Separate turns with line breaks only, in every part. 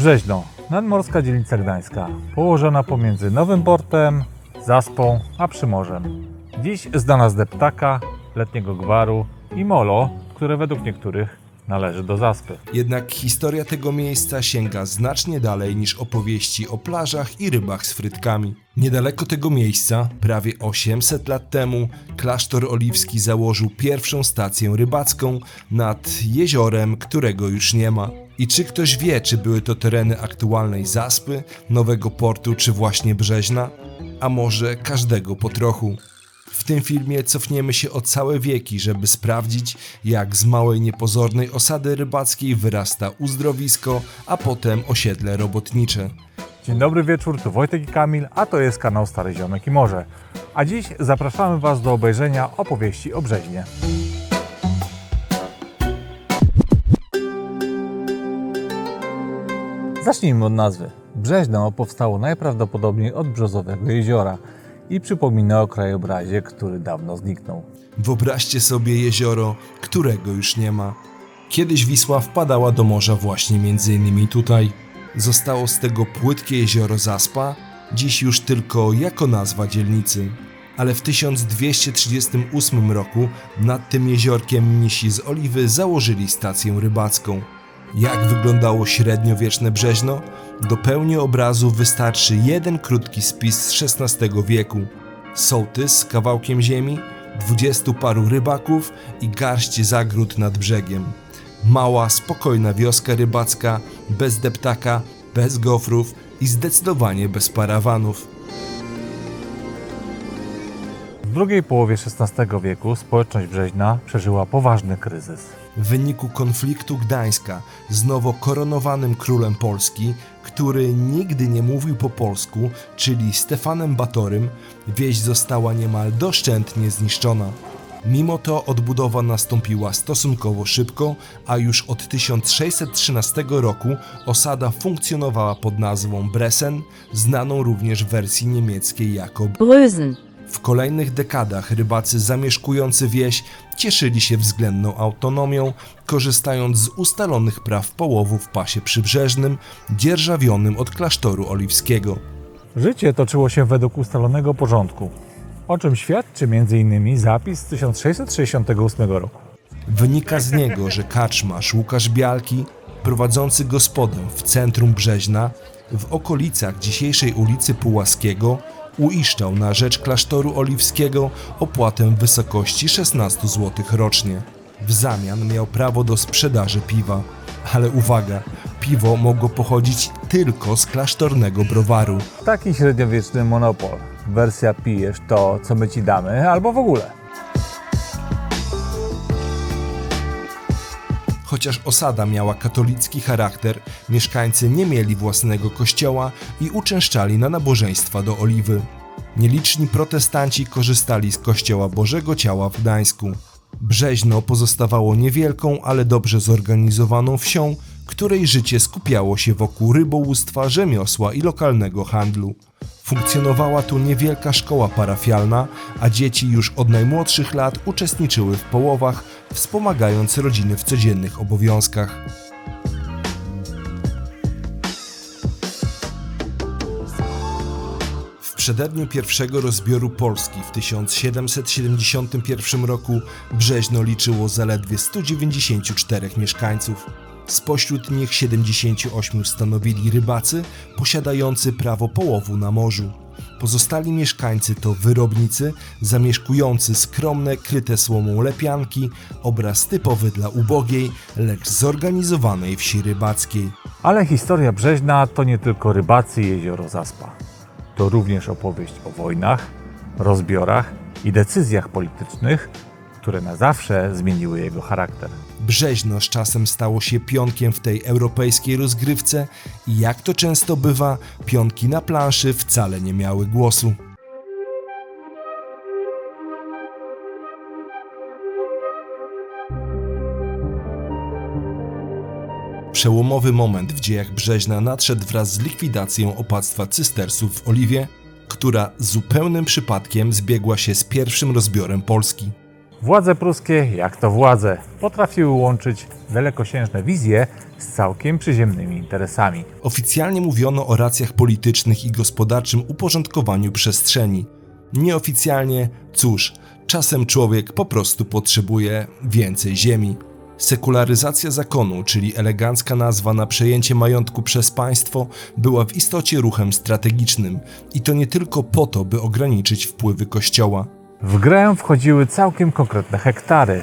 Brzeźno, nadmorska dzielnica gdańska, położona pomiędzy Nowym Portem, Zaspą a Przymorzem. Dziś znana z deptaka, letniego gwaru i molo, które według niektórych należy do Zaspy.
Jednak historia tego miejsca sięga znacznie dalej niż opowieści o plażach i rybach z frytkami. Niedaleko tego miejsca, prawie 800 lat temu, klasztor oliwski założył pierwszą stację rybacką nad jeziorem, którego już nie ma. I czy ktoś wie, czy były to tereny aktualnej Zaspy, Nowego Portu czy właśnie Brzeźna? A może każdego po trochu? W tym filmie cofniemy się o całe wieki, żeby sprawdzić, jak z małej niepozornej osady rybackiej wyrasta uzdrowisko, a potem osiedle robotnicze.
Dzień dobry wieczór, tu Wojtek i Kamil, a to jest kanał Stary Ziomek i Morze. A dziś zapraszamy Was do obejrzenia opowieści o Brzeźnie. Zacznijmy od nazwy. Brzeźno powstało najprawdopodobniej od Brzozowego jeziora i przypomina o krajobrazie, który dawno zniknął.
Wyobraźcie sobie jezioro, którego już nie ma. Kiedyś Wisła wpadała do morza właśnie m.in. tutaj. Zostało z tego płytkie jezioro Zaspa, dziś już tylko jako nazwa dzielnicy. Ale w 1238 roku nad tym jeziorkiem mnisi z Oliwy założyli stację rybacką. Jak wyglądało średniowieczne Brzeźno? Do pełni obrazu wystarczy jeden krótki spis z XVI wieku. Sołtys z kawałkiem ziemi, 20 paru rybaków i garść zagród nad brzegiem. Mała, spokojna wioska rybacka, bez deptaka, bez gofrów i zdecydowanie bez parawanów.
W drugiej połowie XVI wieku społeczność Brzeźna przeżyła poważny kryzys.
W wyniku konfliktu Gdańska z nowo koronowanym królem Polski, który nigdy nie mówił po polsku, czyli Stefanem Batorym, wieś została niemal doszczętnie zniszczona. Mimo to odbudowa nastąpiła stosunkowo szybko, a już od 1613 roku osada funkcjonowała pod nazwą Bresen, znaną również w wersji niemieckiej jako
Brösen.
W kolejnych dekadach rybacy zamieszkujący wieś cieszyli się względną autonomią, korzystając z ustalonych praw połowu w pasie przybrzeżnym, dzierżawionym od klasztoru oliwskiego.
Życie toczyło się według ustalonego porządku, o czym świadczy m.in. zapis z 1668 roku.
Wynika z niego, że karczmarz Łukasz Bialki, prowadzący gospodę w centrum Brzeźna, w okolicach dzisiejszej ulicy Pułaskiego, uiszczał na rzecz klasztoru oliwskiego opłatę w wysokości 16 zł rocznie. W zamian miał prawo do sprzedaży piwa. Ale uwaga, piwo mogło pochodzić tylko z klasztornego browaru.
Taki średniowieczny monopol. Wersja pijesz to, co my ci damy, albo w ogóle.
Chociaż osada miała katolicki charakter, mieszkańcy nie mieli własnego kościoła i uczęszczali na nabożeństwa do Oliwy. Nieliczni protestanci korzystali z kościoła Bożego Ciała w Gdańsku. Brzeźno pozostawało niewielką, ale dobrze zorganizowaną wsią, której życie skupiało się wokół rybołówstwa, rzemiosła i lokalnego handlu. Funkcjonowała tu niewielka szkoła parafialna, a dzieci już od najmłodszych lat uczestniczyły w połowach, wspomagając rodziny w codziennych obowiązkach. W przededniu pierwszego rozbioru Polski w 1771 roku Brzeźno liczyło zaledwie 194 mieszkańców. Spośród nich 78 stanowili rybacy posiadający prawo połowu na morzu. Pozostali mieszkańcy to wyrobnicy zamieszkujący skromne, kryte słomą lepianki, obraz typowy dla ubogiej, lecz zorganizowanej wsi rybackiej.
Ale historia Brzeźna to nie tylko rybacy i jezioro Zaspa. To również opowieść o wojnach, rozbiorach i decyzjach politycznych, które na zawsze zmieniły jego charakter.
Brzeźno z czasem stało się pionkiem w tej europejskiej rozgrywce i jak to często bywa, pionki na planszy wcale nie miały głosu. Przełomowy moment w dziejach Brzeźna nadszedł wraz z likwidacją opactwa cystersów w Oliwie, która zupełnym przypadkiem zbiegła się z pierwszym rozbiorem Polski.
Władze pruskie, jak to władze, potrafiły łączyć dalekosiężne wizje z całkiem przyziemnymi interesami.
Oficjalnie mówiono o racjach politycznych i gospodarczym uporządkowaniu przestrzeni. Nieoficjalnie, cóż, czasem człowiek po prostu potrzebuje więcej ziemi. Sekularyzacja zakonu, czyli elegancka nazwa na przejęcie majątku przez państwo, była w istocie ruchem strategicznym i to nie tylko po to, by ograniczyć wpływy kościoła.
W grę wchodziły całkiem konkretne hektary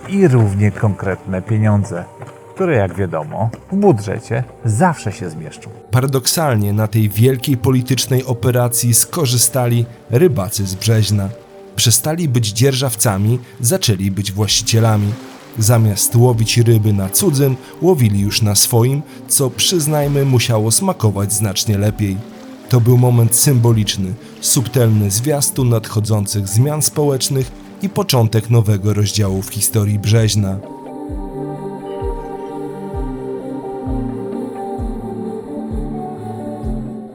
i równie konkretne pieniądze, które jak wiadomo w budżecie zawsze się zmieszczą.
Paradoksalnie na tej wielkiej politycznej operacji skorzystali rybacy z Brzeźna. Przestali być dzierżawcami, zaczęli być właścicielami. Zamiast łowić ryby na cudzym, łowili już na swoim, co przyznajmy musiało smakować znacznie lepiej. To był moment symboliczny, subtelny zwiastun nadchodzących zmian społecznych i początek nowego rozdziału w historii Brzeźna.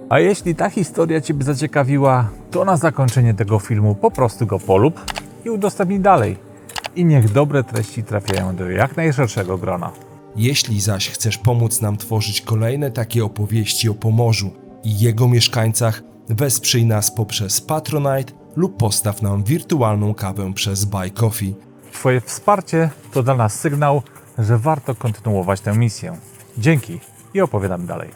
A jeśli ta historia Ciebie zaciekawiła, to na zakończenie tego filmu po prostu go polub i udostępnij dalej. I niech dobre treści trafiają do jak najszerszego grona.
Jeśli zaś chcesz pomóc nam tworzyć kolejne takie opowieści o Pomorzu i jego mieszkańcach, wesprzyj nas poprzez Patronite lub postaw nam wirtualną kawę przez Buy Coffee.
Twoje wsparcie to dla nas sygnał, że warto kontynuować tę misję. Dzięki i opowiadam dalej.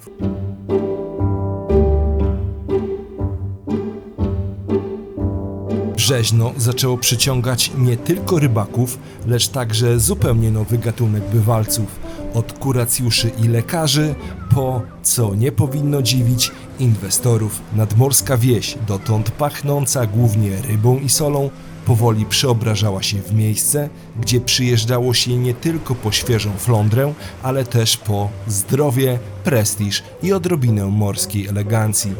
Brzeźno zaczęło przyciągać nie tylko rybaków, lecz także zupełnie nowy gatunek bywalców. Od kuracjuszy i lekarzy po, co nie powinno dziwić, inwestorów. Nadmorska wieś, dotąd pachnąca głównie rybą i solą, powoli przeobrażała się w miejsce, gdzie przyjeżdżało się nie tylko po świeżą flądrę, ale też po zdrowie, prestiż i odrobinę morskiej elegancji.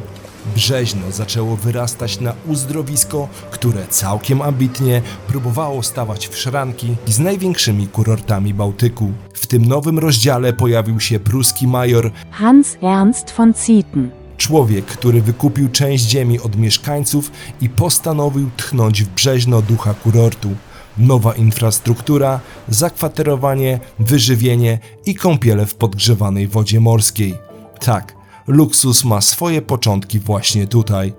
Brzeźno zaczęło wyrastać na uzdrowisko, które całkiem ambitnie próbowało stawać w szranki z największymi kurortami Bałtyku. W tym nowym rozdziale pojawił się pruski major
Hans Ernst von Zieten.
Człowiek, który wykupił część ziemi od mieszkańców i postanowił tchnąć w Brzeźno ducha kurortu. Nowa infrastruktura, zakwaterowanie, wyżywienie i kąpiele w podgrzewanej wodzie morskiej. Tak, luksus ma swoje początki właśnie tutaj.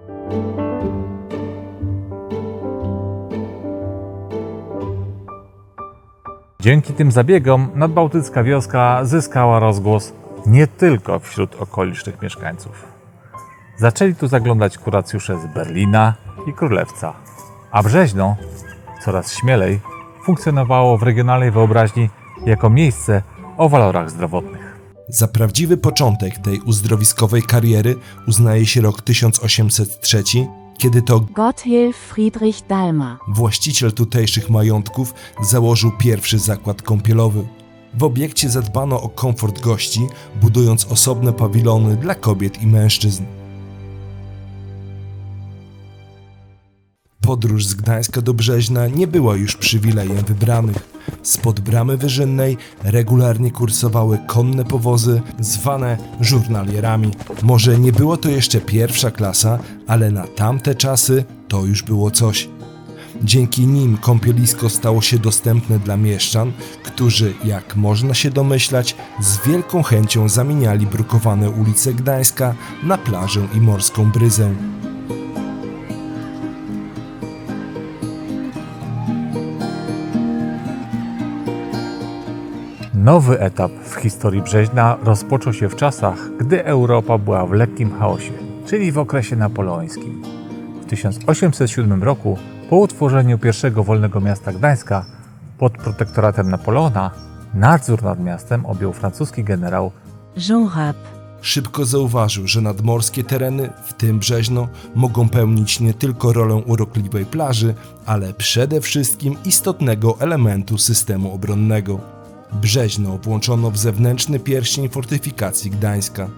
Dzięki tym zabiegom nadbałtycka wioska zyskała rozgłos nie tylko wśród okolicznych mieszkańców. Zaczęli tu zaglądać kuracjusze z Berlina i Królewca, a Brzeźno coraz śmielej funkcjonowało w regionalnej wyobraźni jako miejsce o walorach zdrowotnych.
Za prawdziwy początek tej uzdrowiskowej kariery uznaje się rok 1803, kiedy to
Gotthilf Friedrich Dalma.
właściciel tutejszych majątków założył pierwszy zakład kąpielowy. W obiekcie zadbano o komfort gości, budując osobne pawilony dla kobiet i mężczyzn. Podróż z Gdańska do Brzeźna nie była już przywilejem wybranych. Spod bramy wyżynnej regularnie kursowały konne powozy zwane żurnalierami. Może nie było to jeszcze pierwsza klasa, ale na tamte czasy to już było coś. Dzięki nim kąpielisko stało się dostępne dla mieszczan, którzy, jak można się domyślać, z wielką chęcią zamieniali brukowane ulice Gdańska na plażę i morską bryzę.
Nowy etap w historii Brzeźna rozpoczął się w czasach, gdy Europa była w lekkim chaosie, czyli w okresie napoleońskim. W 1807 roku, po utworzeniu pierwszego wolnego miasta Gdańska pod protektoratem Napoleona, nadzór nad miastem objął francuski generał
Joab.
Szybko zauważył, że nadmorskie tereny, w tym Brzeźno, mogą pełnić nie tylko rolę urokliwej plaży, ale przede wszystkim istotnego elementu systemu obronnego. Brzeźno włączono w zewnętrzny pierścień fortyfikacji Gdańska.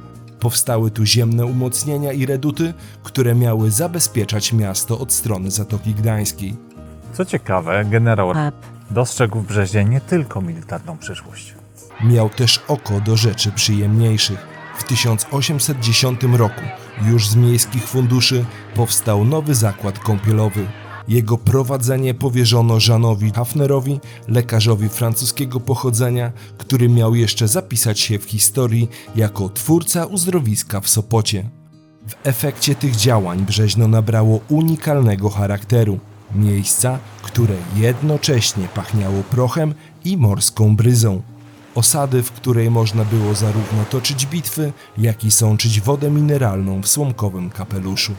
Powstały tu ziemne umocnienia i reduty, które miały zabezpieczać miasto od strony Zatoki Gdańskiej.
Co ciekawe, generał
Joab.
dostrzegł w Brzeźnie nie tylko militarną przyszłość.
Miał też oko do rzeczy przyjemniejszych. W 1810 roku już z miejskich funduszy powstał nowy zakład kąpielowy. Jego prowadzenie powierzono Jeanowi Hafnerowi, lekarzowi francuskiego pochodzenia, który miał jeszcze zapisać się w historii jako twórca uzdrowiska w Sopocie. W efekcie tych działań Brzeźno nabrało unikalnego charakteru. Miejsca, które jednocześnie pachniało prochem i morską bryzą. Osady, w której można było zarówno toczyć bitwy, jak i sączyć wodę mineralną w słomkowym kapeluszu.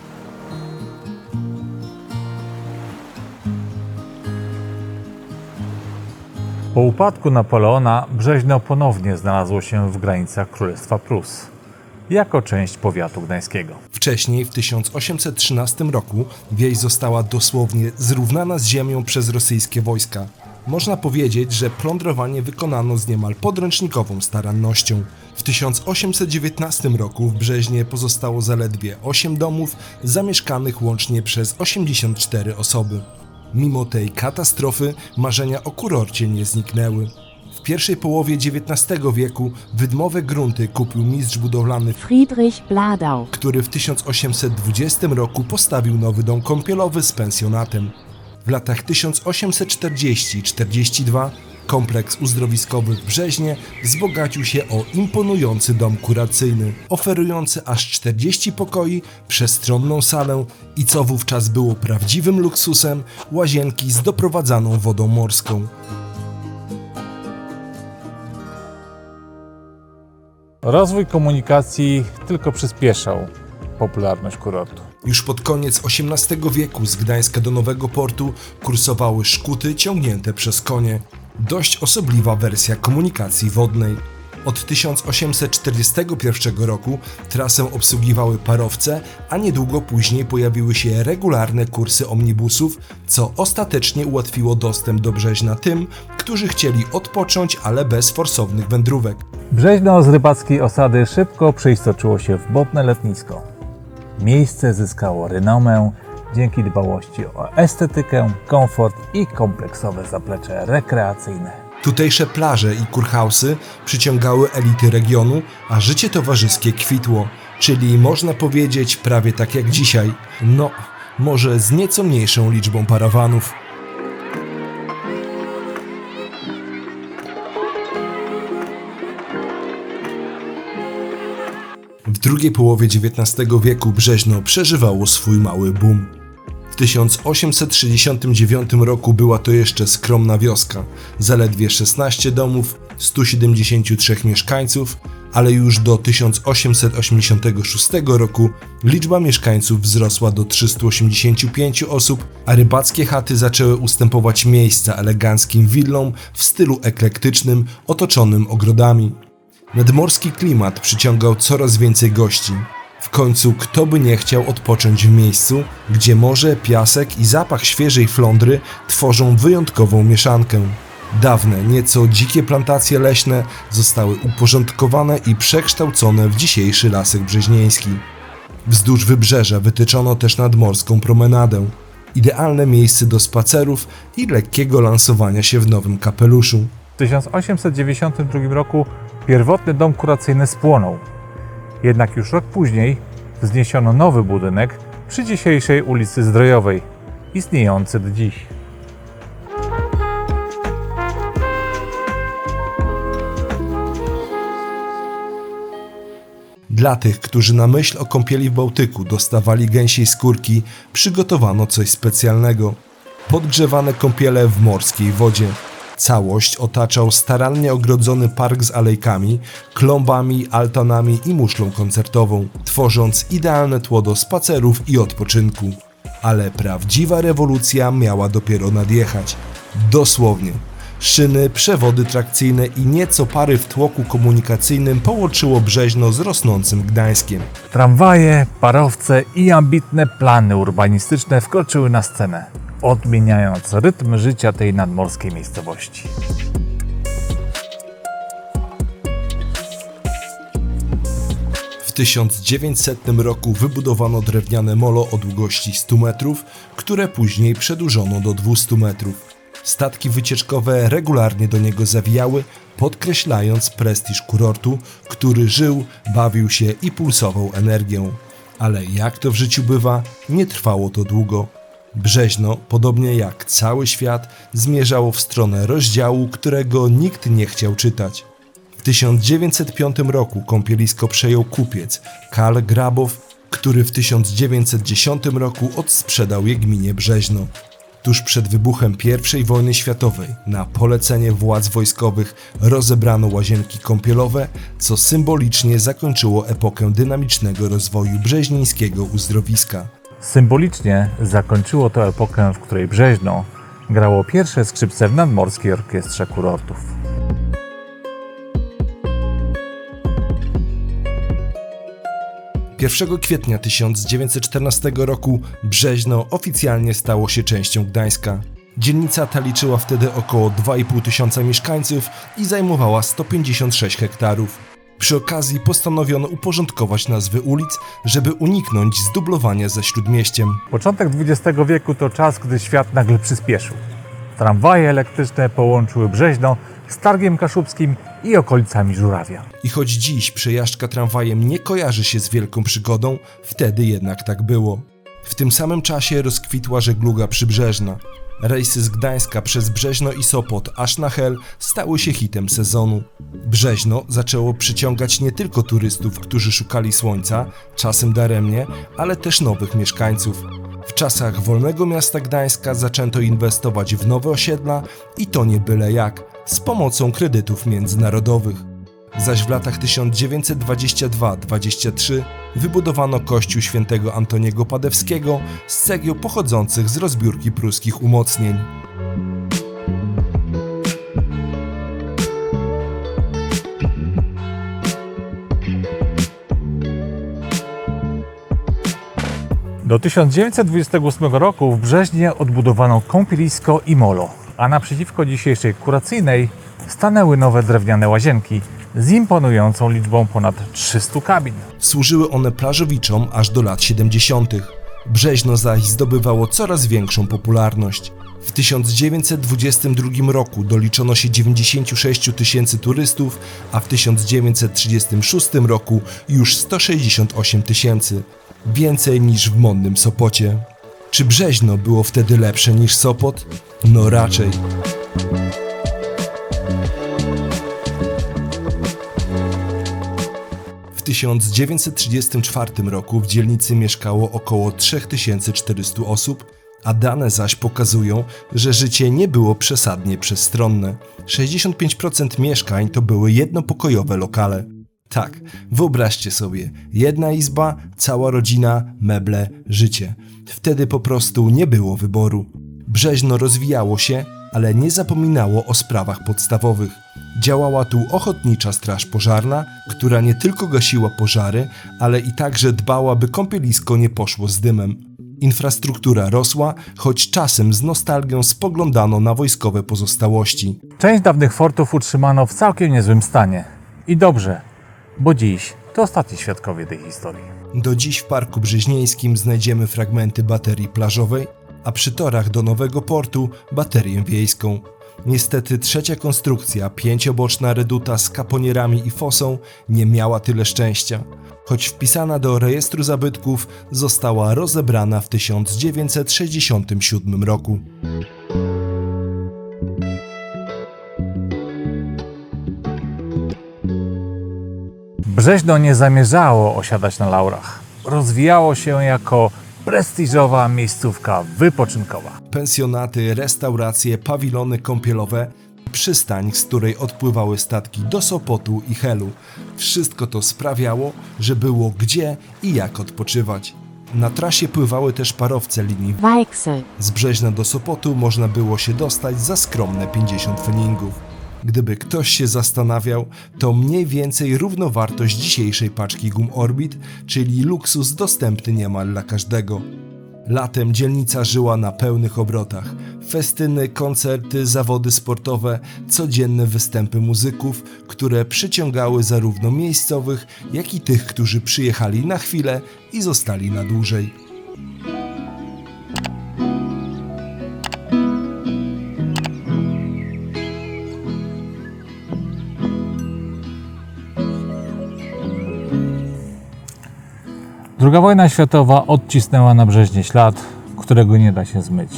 Po upadku Napoleona Brzeźno ponownie znalazło się w granicach Królestwa Prus, jako część powiatu gdańskiego.
Wcześniej, w 1813 roku, wieś została dosłownie zrównana z ziemią przez rosyjskie wojska. Można powiedzieć, że plądrowanie wykonano z niemal podręcznikową starannością. W 1819 roku w Brzeźnie pozostało zaledwie 8 domów, zamieszkanych łącznie przez 84 osoby. Mimo tej katastrofy marzenia o kurorcie nie zniknęły. W pierwszej połowie XIX wieku wydmowe grunty kupił mistrz budowlany,
Friedrich Bladau.
który w 1820 roku postawił nowy dom kąpielowy z pensjonatem. W latach 1840-42 kompleks uzdrowiskowy w Brzeźnie wzbogacił się o imponujący dom kuracyjny, oferujący aż 40 pokoi, przestronną salę i co wówczas było prawdziwym luksusem, łazienki z doprowadzaną wodą morską.
Rozwój komunikacji tylko przyspieszał popularność kurortu.
Już pod koniec XVIII wieku z Gdańska do Nowego Portu kursowały szkuty ciągnięte przez konie. Dość osobliwa wersja komunikacji wodnej. Od 1841 roku trasę obsługiwały parowce, a niedługo później pojawiły się regularne kursy omnibusów, co ostatecznie ułatwiło dostęp do Brzeźna tym, którzy chcieli odpocząć, ale bez forsownych wędrówek.
Brzeźno z rybackiej osady szybko przeistoczyło się w modne letnisko. Miejsce zyskało renomę dzięki dbałości o estetykę, komfort i kompleksowe zaplecze rekreacyjne.
Tutejsze plaże i kurhausy przyciągały elity regionu, a życie towarzyskie kwitło, czyli można powiedzieć prawie tak jak dzisiaj, no może z nieco mniejszą liczbą parawanów. W drugiej połowie XIX wieku Brzeźno przeżywało swój mały boom. W 1869 roku była to jeszcze skromna wioska, zaledwie 16 domów, 173 mieszkańców, ale już do 1886 roku liczba mieszkańców wzrosła do 385 osób, a rybackie chaty zaczęły ustępować miejsca eleganckim willom w stylu eklektycznym, otoczonym ogrodami. Nadmorski klimat przyciągał coraz więcej gości. W końcu kto by nie chciał odpocząć w miejscu, gdzie morze, piasek i zapach świeżej flądry tworzą wyjątkową mieszankę. Dawne, nieco dzikie plantacje leśne zostały uporządkowane i przekształcone w dzisiejszy lasek brzeźnieński. Wzdłuż wybrzeża wytyczono też nadmorską promenadę. Idealne miejsce do spacerów i lekkiego lansowania się w nowym kapeluszu.
W 1892 roku pierwotny dom kuracyjny spłonął. Jednak już rok później wzniesiono nowy budynek przy dzisiejszej ulicy Zdrojowej, istniejący do dziś.
Dla tych, którzy na myśl o kąpieli w Bałtyku dostawali gęsiej skórki, przygotowano coś specjalnego. Podgrzewane kąpiele w morskiej wodzie. Całość otaczał starannie ogrodzony park z alejkami, klombami, altanami i muszlą koncertową, tworząc idealne tło do spacerów i odpoczynku. Ale prawdziwa rewolucja miała dopiero nadjechać. Dosłownie. Szyny, przewody trakcyjne i nieco pary w tłoku komunikacyjnym połączyło Brzeźno z rosnącym Gdańskiem.
Tramwaje, parowce i ambitne plany urbanistyczne wkroczyły na scenę, odmieniając rytm życia tej nadmorskiej miejscowości.
W 1900 roku wybudowano drewniane molo o długości 100 metrów, które później przedłużono do 200 metrów. Statki wycieczkowe regularnie do niego zawijały, podkreślając prestiż kurortu, który żył, bawił się i pulsował energią. Ale jak to w życiu bywa, nie trwało to długo. Brzeźno, podobnie jak cały świat, zmierzało w stronę rozdziału, którego nikt nie chciał czytać. W 1905 roku kąpielisko przejął kupiec Karl Grabow, który w 1910 roku odsprzedał je gminie Brzeźno. Tuż przed wybuchem I wojny światowej na polecenie władz wojskowych rozebrano łazienki kąpielowe, co symbolicznie zakończyło epokę dynamicznego rozwoju brzeźnieńskiego uzdrowiska.
Symbolicznie zakończyło to epokę, w której Brzeźno grało pierwsze skrzypce w Nadmorskiej Orkiestrze Kurortów.
Pierwszego kwietnia 1914 roku Brzeźno oficjalnie stało się częścią Gdańska. Dzielnica ta liczyła wtedy około 2,5 tysiąca mieszkańców i zajmowała 156 hektarów. Przy okazji postanowiono uporządkować nazwy ulic, żeby uniknąć zdublowania ze Śródmieściem.
Początek XX wieku to czas, gdy świat nagle przyspieszył. Tramwaje elektryczne połączyły Brzeźno z Targiem Kaszubskim i okolicami Żurawia.
I choć dziś przejażdżka tramwajem nie kojarzy się z wielką przygodą, wtedy jednak tak było. W tym samym czasie rozkwitła żegluga przybrzeżna. Rejsy z Gdańska przez Brzeźno i Sopot aż na Hel stały się hitem sezonu. Brzeźno zaczęło przyciągać nie tylko turystów, którzy szukali słońca, czasem daremnie, ale też nowych mieszkańców. W czasach wolnego miasta Gdańska zaczęto inwestować w nowe osiedla i to nie byle jak, z pomocą kredytów międzynarodowych. Zaś w latach 1922-23 wybudowano kościół świętego Antoniego Padewskiego z cegieł pochodzących z rozbiórki pruskich umocnień.
Do 1928 roku w Brzeźnie odbudowano kąpielisko i molo, a naprzeciwko dzisiejszej Kuracyjnej stanęły nowe drewniane łazienki z imponującą liczbą ponad 300 kabin.
Służyły one plażowiczom aż do lat 70. Brzeźno zaś zdobywało coraz większą popularność. W 1922 roku doliczono się 96 tysięcy turystów, a w 1936 roku już 168 tysięcy. Więcej niż w modnym Sopocie. Czy Brzeźno było wtedy lepsze niż Sopot? No raczej. W 1934 roku w dzielnicy mieszkało około 3400 osób, a dane zaś pokazują, że życie nie było przesadnie przestronne. 65% mieszkań to były jednopokojowe lokale. Tak, wyobraźcie sobie, jedna izba, cała rodzina, meble, życie. Wtedy po prostu nie było wyboru. Brzeźno rozwijało się, ale nie zapominało o sprawach podstawowych. Działała tu ochotnicza straż pożarna, która nie tylko gasiła pożary, ale i także dbała, by kąpielisko nie poszło z dymem. Infrastruktura rosła, choć czasem z nostalgią spoglądano na wojskowe pozostałości.
Część dawnych fortów utrzymano w całkiem niezłym stanie. I dobrze, bo dziś to ostatni świadkowie tej historii.
Do dziś w Parku Brzeźnieńskim znajdziemy fragmenty baterii plażowej, a przy torach do nowego portu baterię wiejską. Niestety trzecia konstrukcja, 5-boczna reduta z kaponierami i fosą, nie miała tyle szczęścia. Choć wpisana do rejestru zabytków, została rozebrana w 1967 roku.
Brzeźno nie zamierzało osiadać na laurach. Rozwijało się jako prestiżowa miejscówka wypoczynkowa.
Pensjonaty, restauracje, pawilony kąpielowe, przystań, z której odpływały statki do Sopotu i Helu. Wszystko to sprawiało, że było gdzie i jak odpoczywać. Na trasie pływały też parowce linii.
Weichsel.
Z Brzeźna do Sopotu można było się dostać za skromne 50 pfenigów. Gdyby ktoś się zastanawiał, to mniej więcej równowartość dzisiejszej paczki gum Orbit, czyli luksus dostępny niemal dla każdego. Latem dzielnica żyła na pełnych obrotach. Festyny, koncerty, zawody sportowe, codzienne występy muzyków, które przyciągały zarówno miejscowych, jak i tych, którzy przyjechali na chwilę i zostali na dłużej.
II wojna światowa odcisnęła na Brzeźnie ślad, którego nie da się zmyć,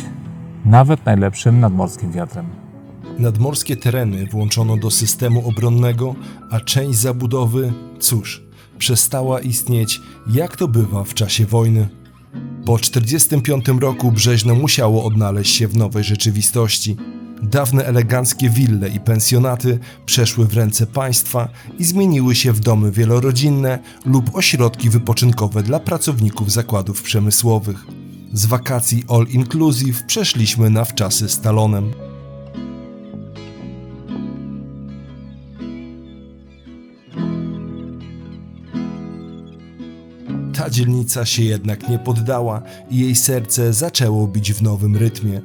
nawet najlepszym nadmorskim wiatrem.
Nadmorskie tereny włączono do systemu obronnego, a część zabudowy, cóż, przestała istnieć, jak to bywa w czasie wojny. Po 1945 roku Brzeźno musiało odnaleźć się w nowej rzeczywistości. Dawne eleganckie wille i pensjonaty przeszły w ręce państwa i zmieniły się w domy wielorodzinne lub ośrodki wypoczynkowe dla pracowników zakładów przemysłowych. Z wakacji all inclusive przeszliśmy na wczasy z talonem. Ta dzielnica się jednak nie poddała i jej serce zaczęło bić w nowym rytmie.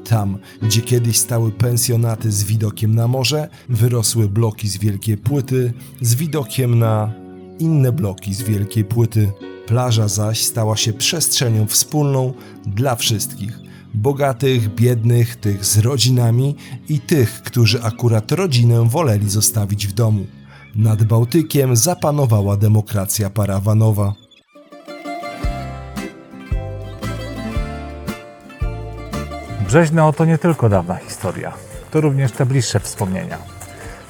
Tam, gdzie kiedyś stały pensjonaty z widokiem na morze, wyrosły bloki z wielkiej płyty z widokiem na inne bloki z wielkiej płyty. Plaża zaś stała się przestrzenią wspólną dla wszystkich. Bogatych, biednych, tych z rodzinami i tych, którzy akurat rodzinę woleli zostawić w domu. Nad Bałtykiem zapanowała demokracja parawanowa.
Brzeźno to nie tylko dawna historia, to również te bliższe wspomnienia.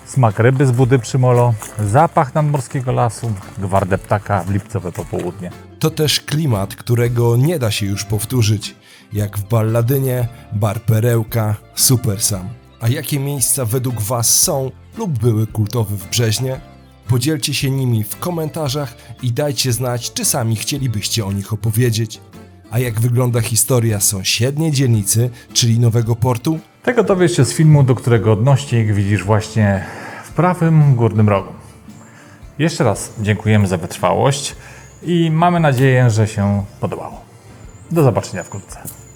Smak ryby z budy przy molo, zapach nadmorskiego lasu, gwar deptaka w lipcowe popołudnie.
To też klimat, którego nie da się już powtórzyć, jak w Balladynie, Bar Perełka, Super Sam. A jakie miejsca według Was są lub były kultowe w Brzeźnie? Podzielcie się nimi w komentarzach i dajcie znać, czy sami chcielibyście o nich opowiedzieć. A jak wygląda historia sąsiedniej dzielnicy, czyli Nowego Portu?
Tego dowiesz się z filmu, do którego odnośnik widzisz właśnie w prawym górnym rogu. Jeszcze raz dziękujemy za wytrwałość i mamy nadzieję, że się podobało. Do zobaczenia wkrótce.